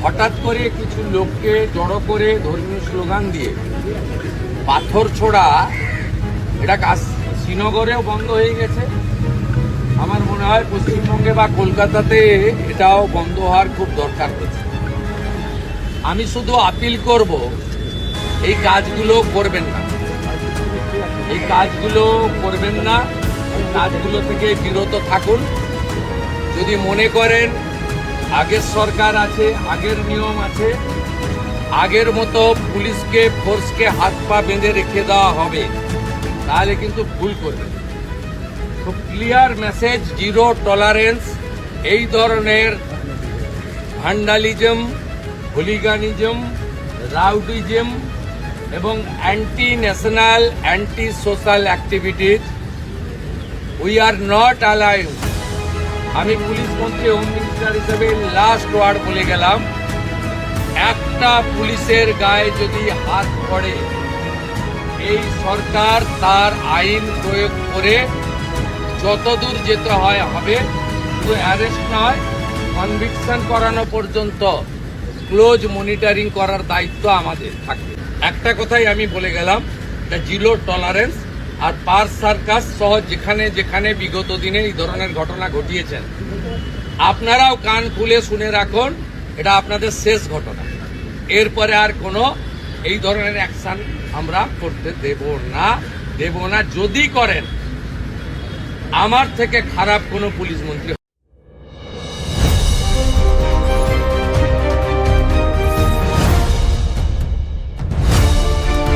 হঠাৎ করে কিছু লোককে জড়ো করে ধর্মীয় স্লোগান দিয়ে পাথর ছোড়া, এটা শ্রীনগরেও বন্ধ হয়ে গেছে। আমার মনে হয় পশ্চিমবঙ্গে বা কলকাতাতে এটাও বন্ধ হওয়ার খুব দরকার হয়েছে। আমি শুধু আপিল করব, এই কাজগুলো করবেন না, এই কাজগুলো করবেন না, এই কাজগুলো থেকে বিরত থাকুন। যদি মনে করেন আগের সরকার আছে, আগের নিয়ম আছে, আগের মতো পুলিশকে ফোর্সকে হাত পা বেঁধে রেখে দেওয়া হবে, তাহলে কিন্তু ভুল করবেন। খুব ক্লিয়ার মেসেজ, জিরো টলারেন্স এই ধরনের ভ্যান্ডালিজম, হুলিগানিজম, রাউডিজম এবং anti national, anti social activities we are not allowed. আমি পুলিশ মন্ত্রী, হোম মিনিস্টার হিসেবে লাস্ট ওয়ার্ড বলে গেলাম, একটা পুলিশের গায়ে যদি হাত পড়ে, এই সরকার তার আইন প্রয়োগ করে যতদূর যেতে হয় হবে। শুধু অ্যারেস্ট নয়, কনভিকশন করানো পর্যন্ত ক্লোজ মনিটরিং করার দায়িত্ব আমাদের থাকবে। একটা কথাই আমি বলে গেলাম, এটা জিরো টলারেন্স। আর পার্ক সার্কাস সহ যেখানে যেখানে বিগত দিনে এই ধরনের ঘটনা ঘটিয়েছেন, আপনারাও কান খুলে শুনে রাখুন, এটা আপনাদের শেষ ঘটনা। এরপরে আর কোনো এই ধরনের অ্যাকশন আমরা করতে দেব না। যদি করেন, আমার থেকে খারাপ কোনো পুলিশ মন্ত্রী